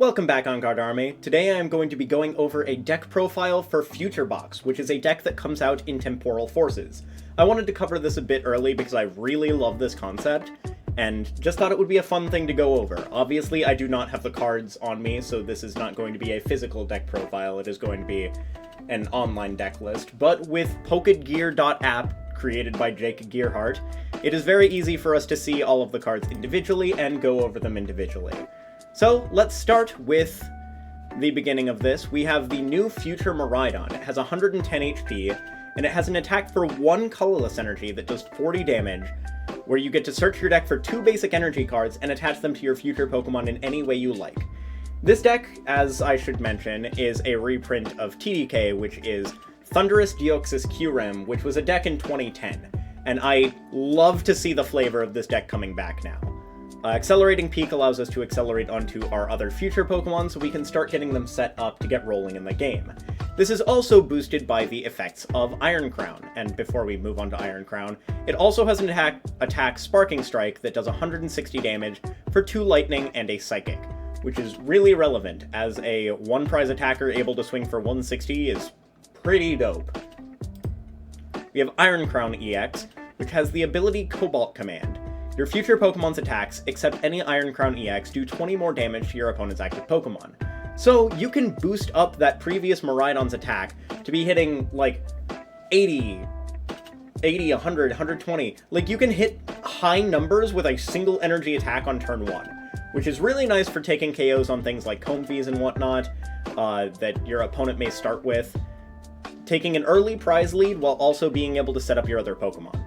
Welcome back, On Guard Army. Today I am going to be going over a deck profile for Future Box, which is a deck that comes out in Temporal Forces. I wanted to cover this a bit early because I really love this concept, and just thought it would be a fun thing to go over. Obviously, I do not have the cards on me, so this is not going to be a physical deck profile, it is going to be an online deck list, but with pokedgear.app, created by Jake Gearhart, it is very easy for us to see all of the cards individually and go over them individually. So, let's start with the beginning of this. We have the new Future Miraidon. It has 110 HP, and it has an attack for 1 colorless energy that does 40 damage, where you get to search your deck for 2 basic energy cards and attach them to your future Pokemon in any way you like. This deck, as I should mention, is a reprint of TDK, which is Thunderous Deoxys Qrem, which was a deck in 2010, and I love to see the flavor of this deck coming back now. Accelerating Peak allows us to accelerate onto our other future Pokemon so we can start getting them set up to get rolling in the game. This is also boosted by the effects of Iron Crown, and before we move on to Iron Crown, it also has an attack Sparking Strike that does 160 damage for 2 Lightning and a Psychic, which is really relevant, as a one-prize attacker able to swing for 160 is pretty dope. We have Iron Crown EX, which has the ability Cobalt Command. Your future Pokemon's attacks, except any Iron Crown EX, do 20 more damage to your opponent's active Pokemon. So you can boost up that previous Miraidon's attack to be hitting, like, 80, 100, 120. Like, you can hit high numbers with a single energy attack on turn 1, which is really nice for taking KOs on things like Comfeys and whatnot that your opponent may start with, taking an early prize lead while also being able to set up your other Pokemon.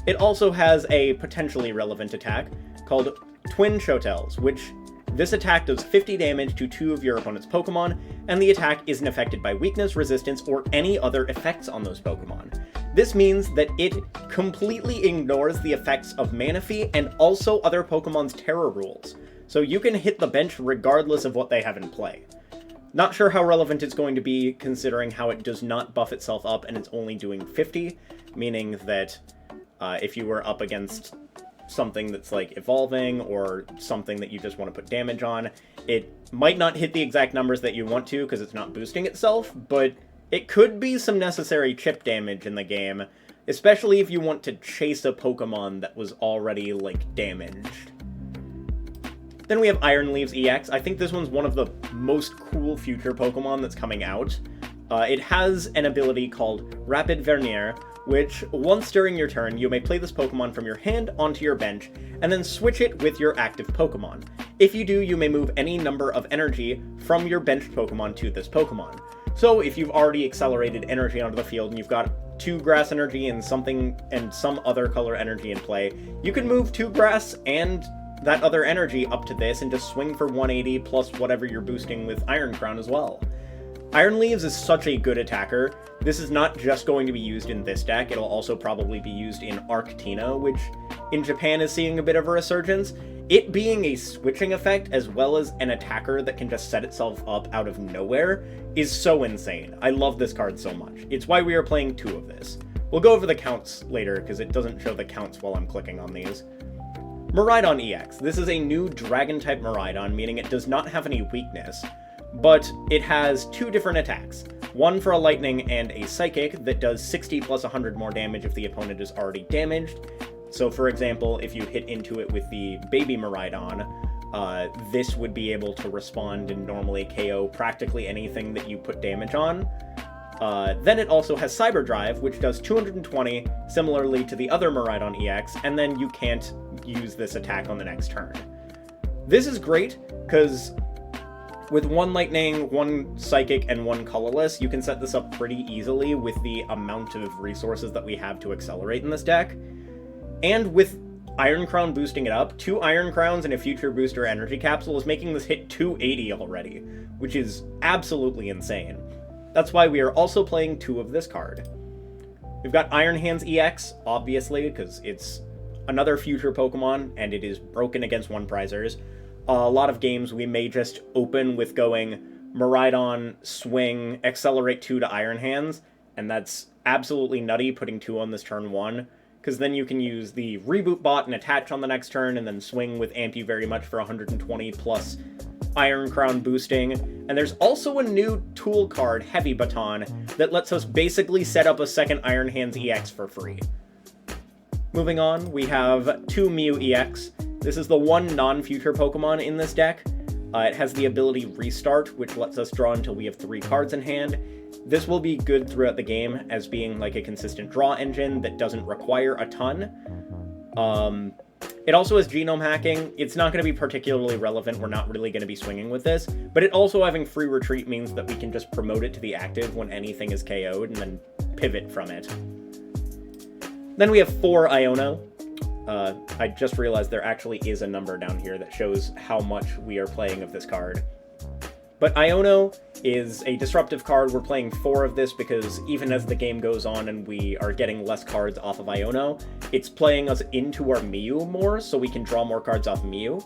It also has a potentially relevant attack called Twin Shotels, which this attack does 50 damage to 2 of your opponent's Pokemon, and the attack isn't affected by weakness, resistance, or any other effects on those Pokemon. This means that it completely ignores the effects of Manaphy and also other Pokemon's Terror rules, so you can hit the bench regardless of what they have in play. Not sure how relevant it's going to be, considering how it does not buff itself up and it's only doing 50, meaning that if you were up against something that's like evolving or something that you just want to put damage on, it might not hit the exact numbers that you want to because it's not boosting itself, but it could be some necessary chip damage in the game, especially if you want to chase a Pokemon that was already, like, damaged. Then we have Iron Leaves EX. I think this one's one of the most cool future Pokemon that's coming out. It has an ability called Rapid Vernier, which, once during your turn, you may play this Pokemon from your hand onto your bench, and then switch it with your active Pokemon. If you do, you may move any number of energy from your benched Pokemon to this Pokemon. So, if you've already accelerated energy onto the field, and you've got 2 Grass Energy and some other color energy in play, you can move 2 Grass and that other energy up to this and just swing for 180 plus whatever you're boosting with Iron Crown as well. Iron Leaves is such a good attacker. This is not just going to be used in this deck, it'll also probably be used in Arctina, which in Japan is seeing a bit of a resurgence. It being a switching effect as well as an attacker that can just set itself up out of nowhere is so insane. I love this card so much. It's why we are playing 2 of this. We'll go over the counts later because it doesn't show the counts while I'm clicking on these. Miraidon EX. This is a new Dragon-type Miraidon, meaning it does not have any weakness, but it has 2 different attacks. One for a Lightning and a Psychic that does 60 plus 100 more damage if the opponent is already damaged. So for example, if you hit into it with the Baby Miraidon, this would be able to respond and normally KO practically anything that you put damage on. Then it also has Cyber Drive, which does 220, similarly to the other Miraidon EX, and then you can't use this attack on the next turn. This is great, because with 1 Lightning, 1 Psychic, and 1 Colorless, you can set this up pretty easily with the amount of resources that we have to accelerate in this deck. And with Iron Crown boosting it up, 2 Iron Crowns and a future booster energy capsule is making this hit 280 already, which is absolutely insane. That's why we are also playing 2 of this card. We've got Iron Hands EX, obviously, because it's another future Pokemon, and it is broken against one-prizers. A lot of games we may just open with going Miraidon, swing, accelerate 2 to Iron Hands, and that's absolutely nutty putting 2 on this turn 1, because then you can use the Reboot Bot and attach on the next turn, and then swing with Amp You Very Much for 120 plus Iron Crown boosting, and there's also a new tool card, Heavy Baton, that lets us basically set up a second Iron Hands EX for free. Moving on, we have 2 Mew EX. This is the one non-future Pokemon in this deck. It has the ability Restart, which lets us draw until we have 3 cards in hand. This will be good throughout the game as being like a consistent draw engine that doesn't require a ton. It also has genome hacking. It's not going to be particularly relevant. We're not really going to be swinging with this, but it also having free retreat means that we can just promote it to the active when anything is KO'd and then pivot from it. Then we have 4 Iono. I just realized there actually is a number down here that shows how much we are playing of this card. But Iono is a disruptive card. We're playing 4 of this because even as the game goes on and we are getting less cards off of Iono, it's playing us into our Mew more, so we can draw more cards off Mew.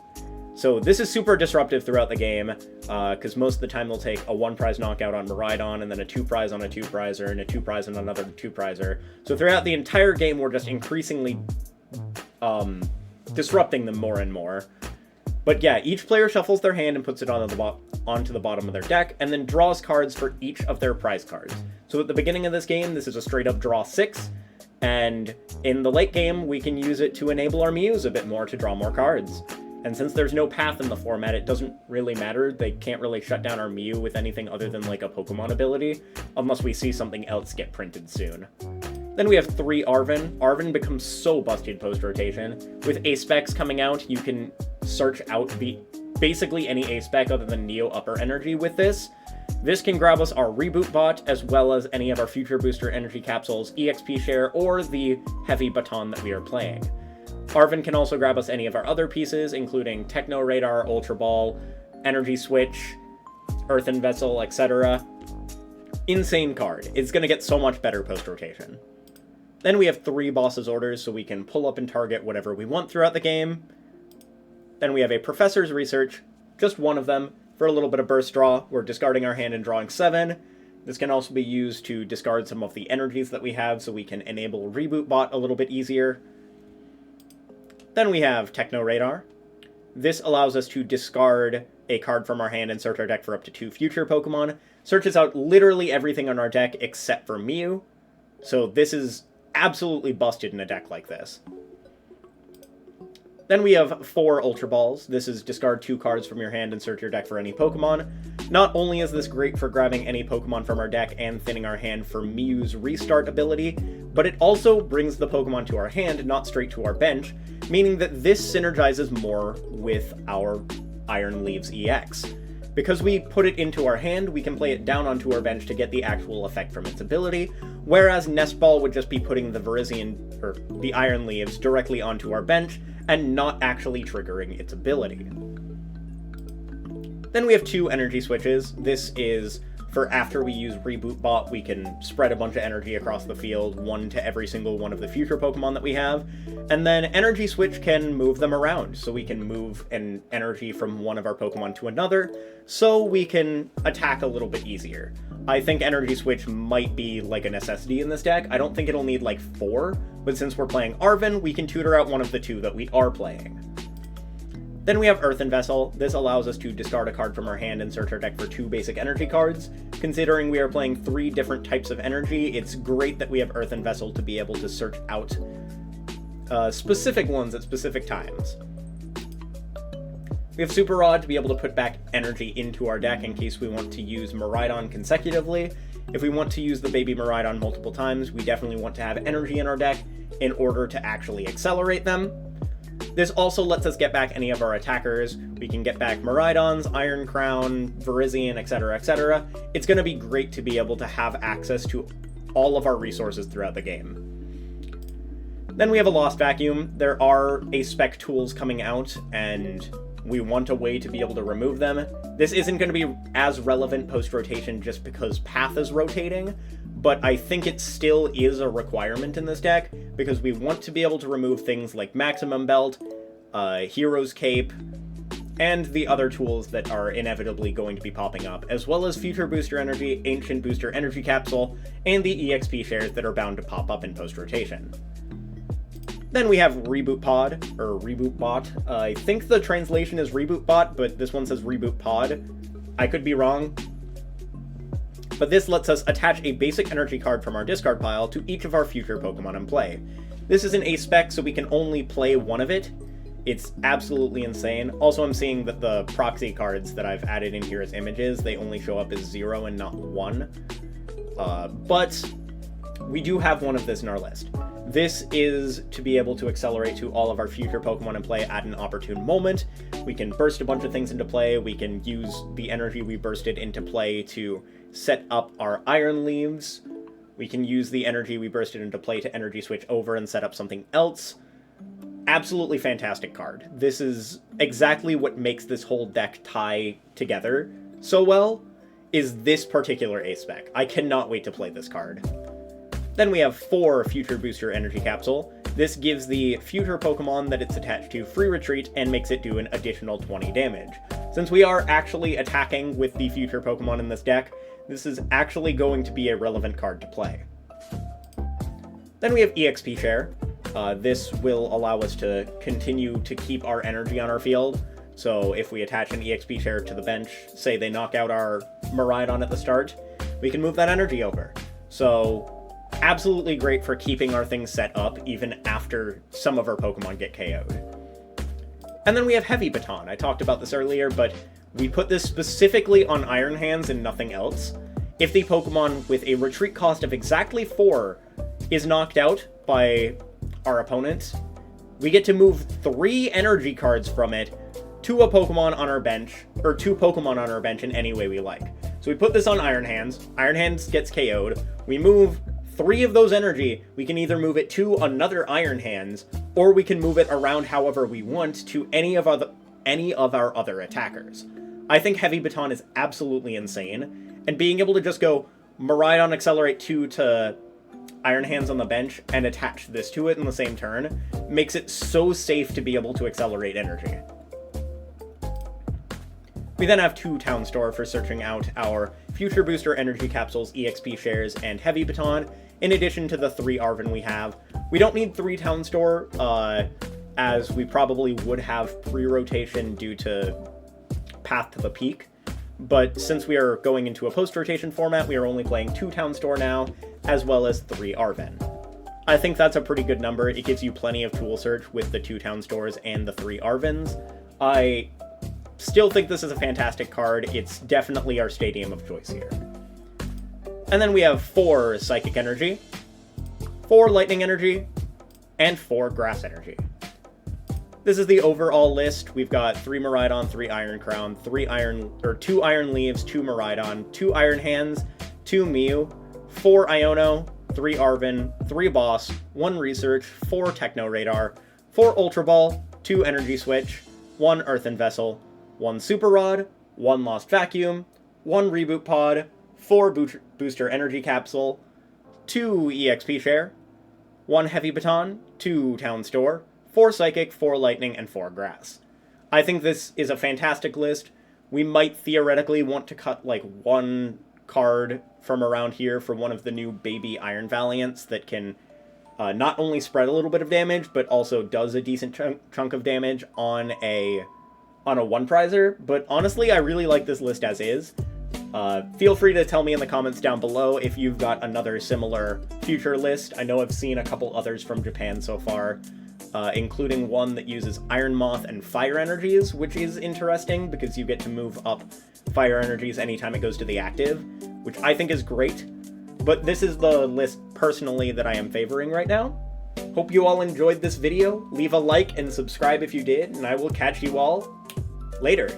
So this is super disruptive throughout the game, because most of the time they'll take a 1-prize knockout on Miraidon, and then a 2-prize on a 2-prizer, and a 2-prize on another 2-prizer. So throughout the entire game, we're just increasingly disrupting them more and more. But yeah, each player shuffles their hand and puts it onto the bottom of their deck, and then draws cards for each of their prize cards. So at the beginning of this game, this is a straight up draw 6, and in the late game, we can use it to enable our Mews a bit more to draw more cards. And since there's no path in the format, it doesn't really matter. They can't really shut down our Mew with anything other than like a Pokemon ability, unless we see something else get printed soon. Then we have 3 Arven. Arven becomes so busted post-rotation. With A-Specs coming out, you can search out basically any A-Spec other than Neo Upper Energy with this. This can grab us our Reboot Bot, as well as any of our Future Booster Energy Capsules, EXP Share, or the Heavy Baton that we are playing. Arven can also grab us any of our other pieces, including Techno Radar, Ultra Ball, Energy Switch, Earthen Vessel, etc. Insane card. It's going to get so much better post-rotation. Then we have 3 Boss's Orders, so we can pull up and target whatever we want throughout the game. Then we have a Professor's Research, just one of them, for a little bit of burst draw. We're discarding our hand and drawing 7. This can also be used to discard some of the energies that we have, so we can enable Reboot Bot a little bit easier. Then we have Techno Radar. This allows us to discard a card from our hand and search our deck for up to 2 future Pokemon. Searches out literally everything on our deck except for Mew. So this is absolutely busted in a deck like this. Then we have 4 Ultra Balls. This is discard 2 cards from your hand and search your deck for any Pokemon. Not only is this great for grabbing any Pokemon from our deck and thinning our hand for Mew's Restart ability, but it also brings the Pokemon to our hand, not straight to our bench, meaning that this synergizes more with our Iron Leaves EX. Because we put it into our hand, we can play it down onto our bench to get the actual effect from its ability, whereas Nest Ball would just be putting the Iron Leaves directly onto our bench and not actually triggering its ability. Then we have 2 Energy Switches. This is for after we use Reboot Bot, we can spread a bunch of energy across the field, 1 to every single one of the future Pokemon that we have, and then Energy Switch can move them around, so we can move an energy from one of our Pokemon to another, so we can attack a little bit easier. I think Energy Switch might be like a necessity in this deck. I don't think it'll need like 4, but since we're playing Arven, we can tutor out one of the 2 that we are playing. Then we have Earthen Vessel. This allows us to discard a card from our hand and search our deck for 2 basic energy cards. Considering we are playing 3 different types of energy, it's great that we have Earthen Vessel to be able to search out specific ones at specific times. We have Super Rod to be able to put back energy into our deck in case we want to use Miraidon consecutively. If we want to use the baby Miraidon multiple times, we definitely want to have energy in our deck in order to actually accelerate them. This also lets us get back any of our attackers. We can get back Miraidons, Iron Crown, Virizion, etc., etc. It's going to be great to be able to have access to all of our resources throughout the game. Then we have a Lost Vacuum. There are A-Spec tools coming out, and we want a way to be able to remove them. This isn't going to be as relevant post-rotation just because Path is rotating, but I think it still is a requirement in this deck, because we want to be able to remove things like Maximum Belt, Hero's Cape, and the other tools that are inevitably going to be popping up, as well as Future Booster Energy, Ancient Booster Energy Capsule, and the EXP shares that are bound to pop up in post-rotation. Then we have Reboot Pod, or Reboot Bot. I think the translation is Reboot Bot, but this one says Reboot Pod. I could be wrong. But this lets us attach a basic energy card from our discard pile to each of our future Pokemon in play. This is an A-spec, so we can only play one of it. It's absolutely insane. Also, I'm seeing that the proxy cards that I've added in here as images, they only show up as 0 and not 1. But we do have one of this in our list. This is to be able to accelerate to all of our future Pokemon in play at an opportune moment. We can burst a bunch of things into play. We can use the energy we bursted into play to set up our Iron Leaves. We can use the energy we bursted into play to Energy Switch over and set up something else. Absolutely fantastic card. This is exactly what makes this whole deck tie together so well, is this particular A-spec. I cannot wait to play this card. Then we have 4 Future Booster Energy Capsule. This gives the future Pokemon that it's attached to free retreat and makes it do an additional 20 damage. Since we are actually attacking with the future Pokemon in this deck, this is actually going to be a relevant card to play. Then we have EXP Share. This will allow us to continue to keep our energy on our field. So if we attach an EXP Share to the bench, say they knock out our Miraidon at the start, we can move that energy over. So absolutely great for keeping our things set up even after some of our Pokemon get KO'd. And then we have Heavy Baton. I talked about this earlier, but we put this specifically on Iron Hands and nothing else. If the Pokemon with a retreat cost of exactly 4 is knocked out by our opponent, we get to move 3 energy cards from it to a Pokemon on our bench, or 2 Pokemon on our bench in any way we like. So we put this on Iron Hands. Iron Hands gets KO'd. We move 3 of those energy. We can either move it to another Iron Hands, or we can move it around however we want to any of our other attackers. I think Heavy Baton is absolutely insane, and being able to just go Miraidon Accelerate 2 to Iron Hands on the bench and attach this to it in the same turn makes it so safe to be able to accelerate energy. We then have 2 Town Store for searching out our Future Booster Energy Capsules, EXP Shares, and Heavy Baton, in addition to the 3 Arven we have. We don't need 3 Town Store, as we probably would have pre-rotation due to Path to the Peak, but since we are going into a post-rotation format, we are only playing 2 Town Store now, as well as 3 Arven. I think that's a pretty good number. It gives you plenty of tool search with the 2 Town Stores and the 3 Arvens. I still think this is a fantastic card. It's definitely our stadium of choice here. And then we have 4 Psychic Energy, 4 Lightning Energy, and 4 Grass Energy. This is the overall list. We've got 3 Miraidon, 3 Iron Crown, 2 Iron Leaves, 2 Miraidon, 2 Iron Hands, 2 Mew, 4 Iono, 3 Arven, 3 Boss, 1 Research, 4 Techno Radar, 4 Ultra Ball, 2 Energy Switch, 1 Earthen Vessel, 1 Super Rod, 1 Lost Vacuum, 1 Reboot Pod, 4 Booster Energy Capsule, 2 EXP Share, 1 Heavy Baton, 2 Town Store, 4 Psychic, 4 Lightning, and 4 Grass. I think this is a fantastic list. We might theoretically want to cut like 1 card from around here for one of the new baby Iron Valiants that can not only spread a little bit of damage, but also does a decent chunk of damage on a 1-prizer. But honestly, I really like this list as is. Feel free to tell me in the comments down below if you've got another similar future list. I know I've seen a couple others from Japan so far, including one that uses Iron Moth and Fire Energies, which is interesting because you get to move up Fire Energies anytime it goes to the active, which I think is great. But this is the list personally that I am favoring right now. Hope you all enjoyed this video. Leave a like and subscribe if you did, and I will catch you all later.